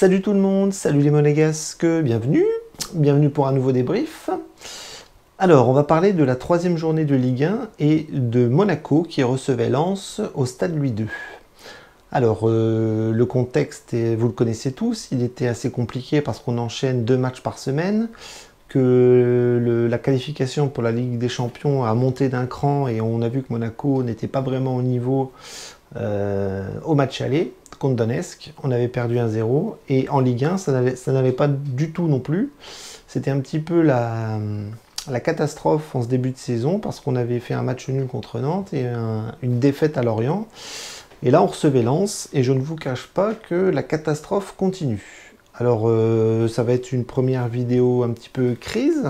Salut tout le monde, salut les monégasques, bienvenue pour un nouveau débrief. Alors, on va parler de la troisième journée de Ligue 1 et de Monaco qui recevait Lens au stade Louis II. Alors, le contexte, vous le connaissez tous, il était assez compliqué parce qu'on enchaîne 2 matchs par semaine, que la qualification pour la Ligue des Champions a monté d'un cran et on a vu que Monaco n'était pas vraiment au niveau au match aller contre Donetsk. On avait perdu 1-0 et en Ligue 1 ça n'avait pas du tout non plus. C'était un petit peu la catastrophe en ce début de saison parce qu'on avait fait un match nul contre Nantes et une défaite à Lorient. Et là on recevait Lens et je ne vous cache pas que la catastrophe continue. Alors ça va être une première vidéo un petit peu crise,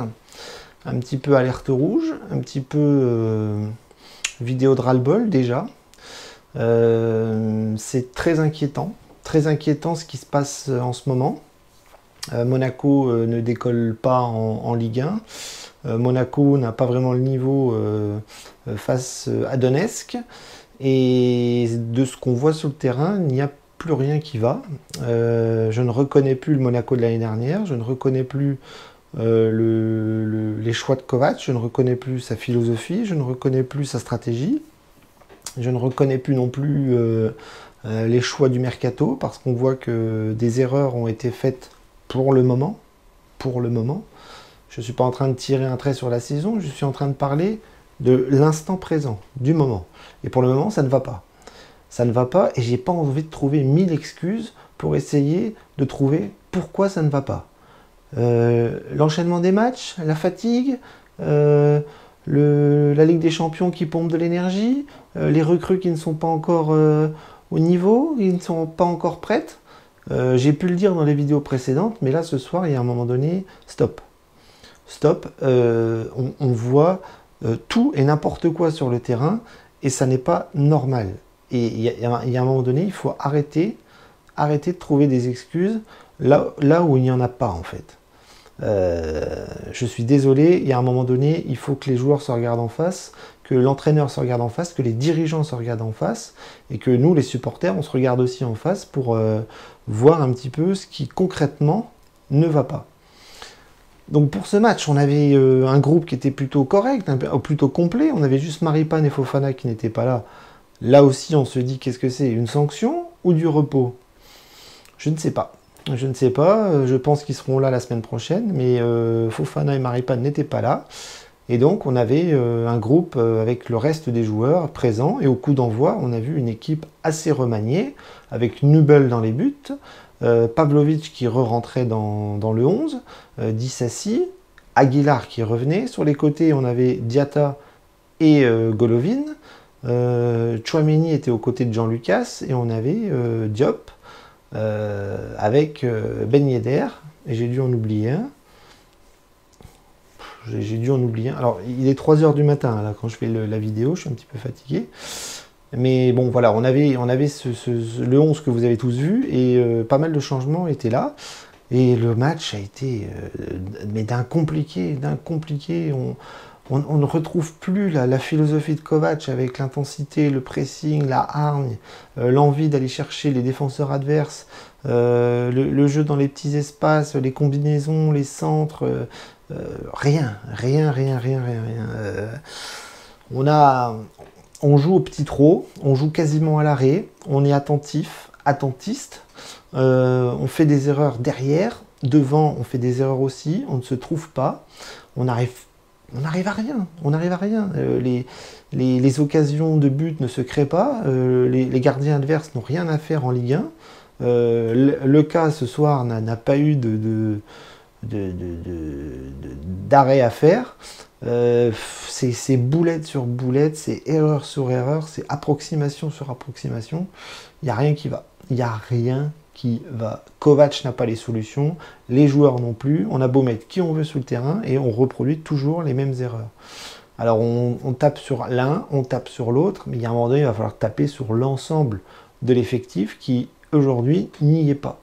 un petit peu alerte rouge, un petit peu vidéo de ras-le-bol déjà. C'est très inquiétant ce qui se passe en ce moment. Monaco ne décolle pas en Ligue 1. Monaco n'a pas vraiment le niveau face à Donetsk. Et de ce qu'on voit sur le terrain, il n'y a plus rien qui va. Je ne reconnais plus le Monaco de l'année dernière, je ne reconnais plus les choix de Kovac, je ne reconnais plus sa philosophie, je ne reconnais plus sa stratégie. Je ne reconnais plus non plus les choix du mercato parce qu'on voit que des erreurs ont été faites pour le moment. Je ne suis pas en train de tirer un trait sur la saison, je suis en train de parler de l'instant présent, du moment. Et pour le moment, ça ne va pas. Ça ne va pas et j'ai pas envie de trouver 1000 excuses pour essayer de trouver pourquoi ça ne va pas. L'enchaînement des matchs, la fatigue, la Ligue des Champions qui pompe de l'énergie, les recrues qui ne sont pas encore au niveau, qui ne sont pas encore prêtes. J'ai pu le dire dans les vidéos précédentes, mais là ce soir, il y a un moment donné, stop. Stop, on voit tout et n'importe quoi sur le terrain, et ça n'est pas normal. Et il y a un moment donné, il faut arrêter de trouver des excuses là où il n'y en a pas en fait. Je suis désolé, il y a un moment donné, il faut que les joueurs se regardent en face, que l'entraîneur se regarde en face, que les dirigeants se regardent en face, et que nous, les supporters, on se regarde aussi en face pour voir un petit peu ce qui concrètement ne va pas. Donc pour ce match, on avait un groupe qui était plutôt correct, plutôt complet, on avait juste Maripane et Fofana qui n'étaient pas là. Là aussi, on se dit, qu'est-ce que c'est? Une sanction ou du repos? Je ne sais pas. Je ne sais pas, je pense qu'ils seront là la semaine prochaine, mais Fofana et Maripane n'étaient pas là. Et donc on avait un groupe avec le reste des joueurs présents, et au coup d'envoi, on a vu une équipe assez remaniée, avec Nubel dans les buts, Pavlovic qui re-rentrait dans le 11, Dissassi, Aguilar qui revenait. Sur les côtés, on avait Diatta et Golovin. Tchouaméni était aux côtés de Jean Lucas, et on avait Diop, avec Ben Yedder, et j'ai dû en oublier un. Alors, il est 3h du matin, là, quand je fais la vidéo, je suis un petit peu fatigué. Mais bon, voilà, on avait le 11 que vous avez tous vu, et pas mal de changements étaient là. Et le match a été mais d'un compliqué. On ne retrouve plus la philosophie de Kovac avec l'intensité, le pressing, la hargne, l'envie d'aller chercher les défenseurs adverses, le jeu dans les petits espaces, les combinaisons, les centres, rien. On joue au petit trot, on joue quasiment à l'arrêt, on est attentiste, on fait des erreurs derrière, devant on fait des erreurs aussi, on ne se trouve pas, on n'arrive à rien. Les occasions de but ne se créent pas. Les gardiens adverses n'ont rien à faire en Ligue 1. Le cas ce soir n'a pas eu d'arrêt à faire. C'est boulette sur boulette, c'est erreur sur erreur, c'est approximation sur approximation. Il n'y a rien qui va. Kovac n'a pas les solutions, les joueurs non plus. On a beau mettre qui on veut sur le terrain et on reproduit toujours les mêmes erreurs. Alors on tape sur l'un, on tape sur l'autre, mais il y a un moment donné, il va falloir taper sur l'ensemble de l'effectif qui aujourd'hui n'y est pas.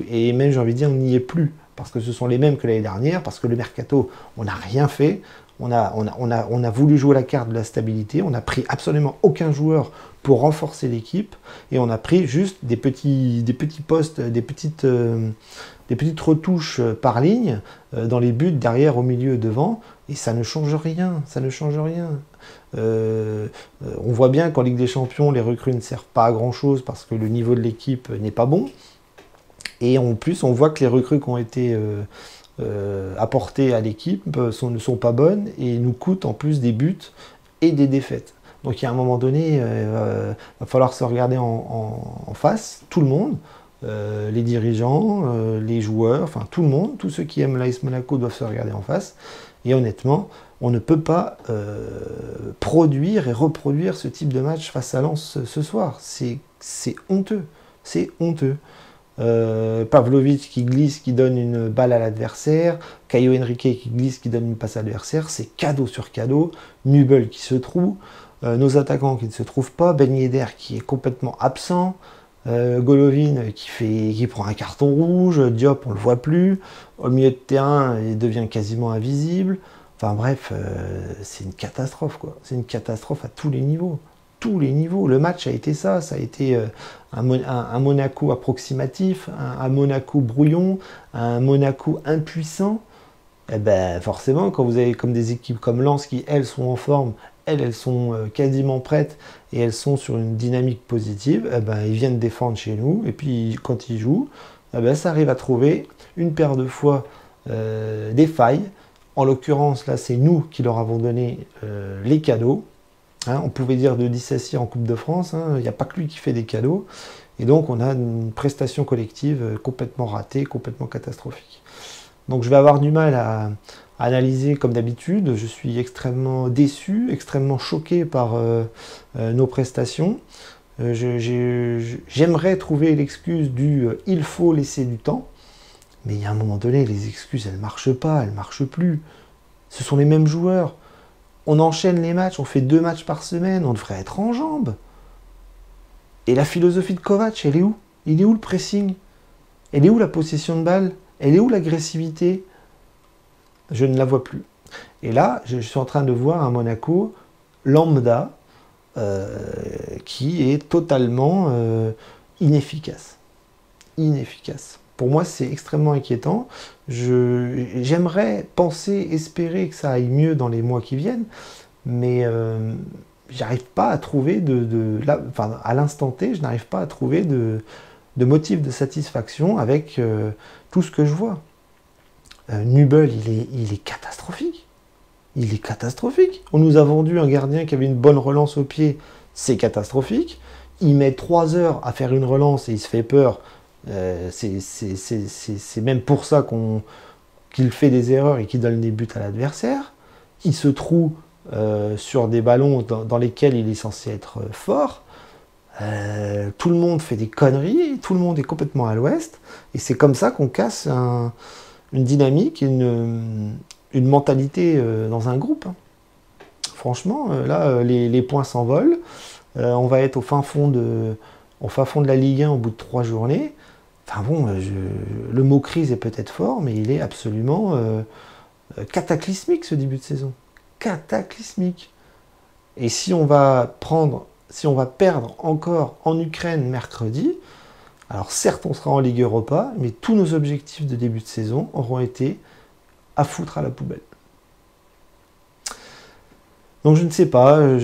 Et même j'ai envie de dire n'y est plus, parce que ce sont les mêmes que l'année dernière, parce que le mercato, on n'a rien fait. On a voulu jouer la carte de la stabilité, on n'a pris absolument aucun joueur pour renforcer l'équipe, et on a pris juste des petits postes, des petites retouches par ligne, dans les buts, derrière, au milieu, devant, et ça ne change rien, ça ne change rien. On voit bien qu'en Ligue des Champions, les recrues ne servent pas à grand chose parce que le niveau de l'équipe n'est pas bon, et en plus, on voit que les recrues qui ont été apportées à l'équipe ne sont pas bonnes et nous coûtent en plus des buts et des défaites. Donc il y a un moment donné, va falloir se regarder en face, tout le monde, les dirigeants, les joueurs, enfin tout le monde, tous ceux qui aiment l'AS Monaco doivent se regarder en face. Et honnêtement, on ne peut pas produire et reproduire ce type de match face à Lens ce soir. C'est honteux, c'est honteux. Pavlovic qui glisse, qui donne une balle à l'adversaire, Caio Henrique qui glisse, qui donne une passe à l'adversaire, c'est cadeau sur cadeau, Nubel qui se trouve, nos attaquants qui ne se trouvent pas, Ben Yedder qui est complètement absent, Golovin qui prend un carton rouge, Diop on le voit plus, au milieu de terrain il devient quasiment invisible, enfin bref, c'est une catastrophe quoi, c'est une catastrophe à tous les niveaux. Tous les niveaux. Le match a été ça a été un Monaco approximatif, un Monaco brouillon, un Monaco impuissant. Et ben forcément, quand vous avez comme des équipes comme Lens qui, elles, sont en forme, elles sont quasiment prêtes et elles sont sur une dynamique positive, et ben, ils viennent défendre chez nous et puis quand ils jouent, et ben, ça arrive à trouver une paire de fois des failles. En l'occurrence, là, c'est nous qui leur avons donné les cadeaux. Hein, on pouvait dire de Dissassi en Coupe de France, hein, il n'y a pas que lui qui fait des cadeaux. Et donc on a une prestation collective complètement ratée, complètement catastrophique. Donc je vais avoir du mal à analyser comme d'habitude. Je suis extrêmement déçu, extrêmement choqué par nos prestations. J'aimerais trouver l'excuse du « il faut laisser du temps ». Mais il y a un moment donné, les excuses, elles ne marchent pas, elles ne marchent plus. Ce sont les mêmes joueurs. On enchaîne les matchs, on fait 2 matchs par semaine, on devrait être en jambes. Et la philosophie de Kovac, elle est où? Il est où le pressing? Elle est où la possession de balle? Elle est où l'agressivité? Je ne la vois plus. Et là, je suis en train de voir un Monaco lambda qui est totalement inefficace. Inefficace. Pour moi, c'est extrêmement inquiétant. J'aimerais penser, espérer que ça aille mieux dans les mois qui viennent, mais j'arrive pas à trouver à l'instant T, je n'arrive pas à trouver de motif de satisfaction avec tout ce que je vois. Nubel, il est catastrophique. Il est catastrophique. On nous a vendu un gardien qui avait une bonne relance au pied, c'est catastrophique. Il met 3 heures à faire une relance et il se fait peur. C'est même pour ça qu'il fait des erreurs et qu'il donne des buts à l'adversaire. Il se trouve sur des ballons dans lesquels il est censé être fort. Tout le monde fait des conneries, tout le monde est complètement à l'ouest, et c'est comme ça qu'on casse une dynamique, une mentalité dans un groupe. Franchement, là, les points s'envolent. On va être au fin fond de la Ligue 1 au bout de 3 journées. Enfin bon, le mot crise est peut-être fort, mais il est absolument cataclysmique ce début de saison. Cataclysmique. Et si on va perdre encore en Ukraine mercredi, alors certes on sera en Ligue Europa, mais tous nos objectifs de début de saison auront été à foutre à la poubelle. Donc je ne sais pas,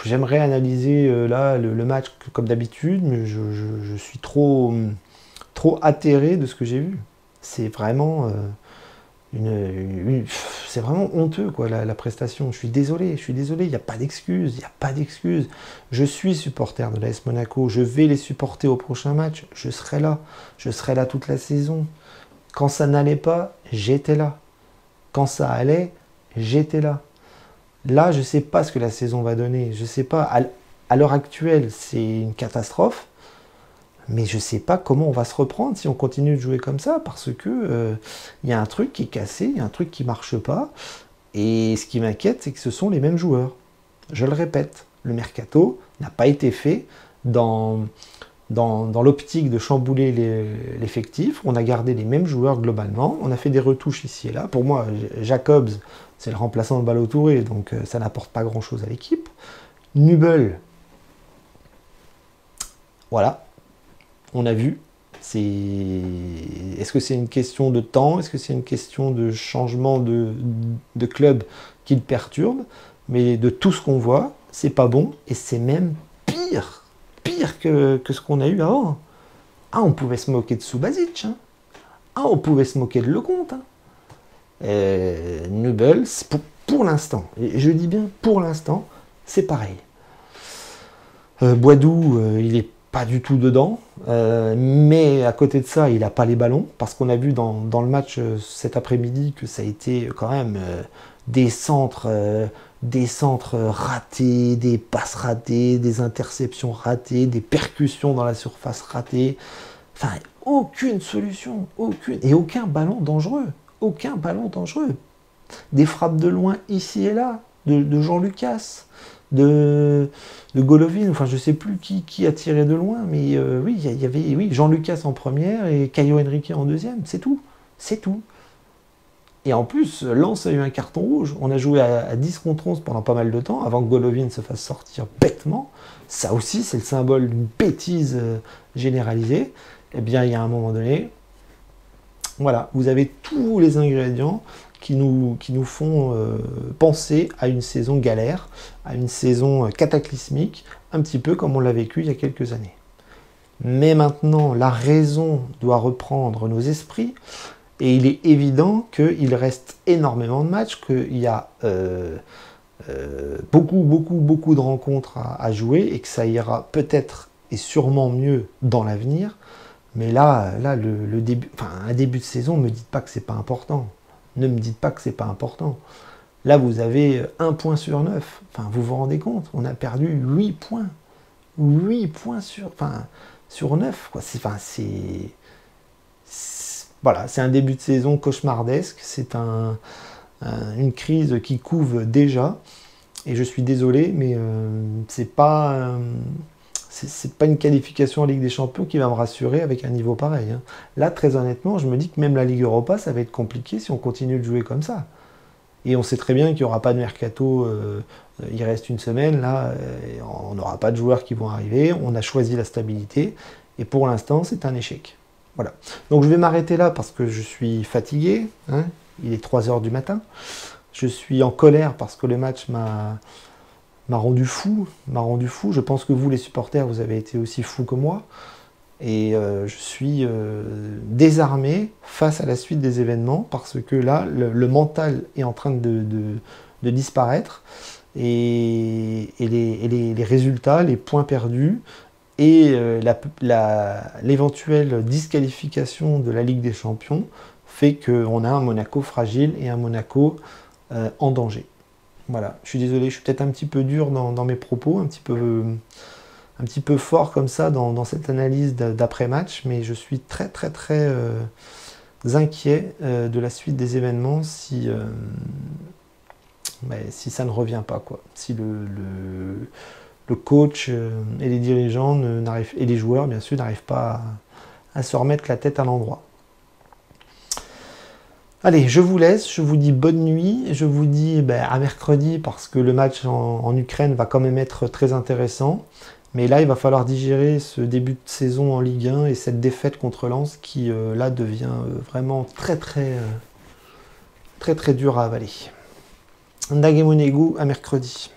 j'aimerais analyser là le match comme d'habitude, mais je suis trop atterré de ce que j'ai vu. C'est vraiment c'est vraiment honteux quoi la prestation. Je suis désolé, il n'y a pas d'excuse, il n'y a pas d'excuse. Je suis supporter de l'AS Monaco, je vais les supporter au prochain match, je serai là toute la saison. Quand ça n'allait pas, j'étais là. Quand ça allait, j'étais là. Là, je ne sais pas ce que la saison va donner. Je ne sais pas. À l'heure actuelle, c'est une catastrophe. Mais je ne sais pas comment on va se reprendre si on continue de jouer comme ça. Parce que y a un truc qui est cassé, il y a un truc qui ne marche pas. Et ce qui m'inquiète, c'est que ce sont les mêmes joueurs. Je le répète, le mercato n'a pas été fait dans dans l'optique de chambouler l'effectif. On a gardé les mêmes joueurs globalement. On a fait des retouches ici et là. Pour moi, Jacobs, c'est le remplaçant de Ballo-Touré, donc ça n'apporte pas grand-chose à l'équipe. Nubel, voilà, on a vu. Est-ce que c'est une question de temps? Est-ce que c'est une question de changement de club qui le perturbe? Mais de tout ce qu'on voit, c'est pas bon. Et c'est même pire que ce qu'on a eu avant. Ah, on pouvait se moquer de Subasic. Hein. Ah, on pouvait se moquer de Lecomte. Hein. Nubel, pour l'instant, et je dis bien pour l'instant, c'est pareil. Boidou, il est pas du tout dedans, mais à côté de ça, il n'a pas les ballons, parce qu'on a vu dans le match cet après-midi que ça a été quand même des centres ratés, des passes ratées, des interceptions ratées, des percussions dans la surface ratées. Enfin, aucune solution, aucune, et aucun ballon dangereux, aucun ballon dangereux. Des frappes de loin ici et là, de Jean Lucas, de Golovin, enfin je sais plus qui a tiré de loin, mais oui, il y avait Jean Lucas en première et Caio Henrique en deuxième, c'est tout, c'est tout. Et en plus, Lens a eu un carton rouge, on a joué à 10 contre 11 pendant pas mal de temps, avant que Golovin se fasse sortir bêtement, ça aussi c'est le symbole d'une bêtise généralisée. Eh bien il y a un moment donné, voilà, vous avez tous les ingrédients qui nous font penser à une saison galère, à une saison cataclysmique, un petit peu comme on l'a vécu il y a quelques années. Mais maintenant, la raison doit reprendre nos esprits, et il est évident qu'il reste énormément de matchs, qu'il y a beaucoup de rencontres à jouer, et que ça ira peut-être et sûrement mieux dans l'avenir. Mais là le début, enfin, un début de saison, ne me dites pas que c'est pas important. Ne me dites pas que c'est pas important. Là, vous avez 1 point sur 9. Enfin, vous vous rendez compte, on a perdu 8 points. 8 points sur 9. Quoi. Voilà, c'est un début de saison cauchemardesque. C'est une crise qui couve déjà. Et je suis désolé, mais c'est pas une qualification en Ligue des Champions qui va me rassurer avec un niveau pareil. Hein. Là, très honnêtement, je me dis que même la Ligue Europa, ça va être compliqué si on continue de jouer comme ça. Et on sait très bien qu'il n'y aura pas de mercato, il reste une semaine, là, on n'aura pas de joueurs qui vont arriver, on a choisi la stabilité, et pour l'instant, c'est un échec. Voilà. Donc je vais m'arrêter là parce que je suis fatigué, hein. Il est 3 h du matin, je suis en colère parce que le match m'a rendu fou, Je pense que vous, les supporters, vous avez été aussi fous que moi. Et je suis désarmé face à la suite des événements, parce que là, le mental est en train de disparaître. Et les résultats, les points perdus, et l'éventuelle disqualification de la Ligue des Champions fait qu'on a un Monaco fragile et un Monaco en danger. Voilà, je suis désolé, je suis peut-être un petit peu dur dans mes propos, un petit peu fort comme ça dans cette analyse d'après-match, mais je suis très inquiet de la suite des événements si ça ne revient pas, quoi. Si le coach et les dirigeants et les joueurs, bien sûr, n'arrivent pas à se remettre la tête à l'endroit. Allez, je vous laisse, je vous dis bonne nuit, je vous dis à mercredi, parce que le match en Ukraine va quand même être très intéressant. Mais là, il va falloir digérer ce début de saison en Ligue 1 et cette défaite contre Lens qui, là, devient vraiment très dur à avaler. Ndagemonegu, à mercredi.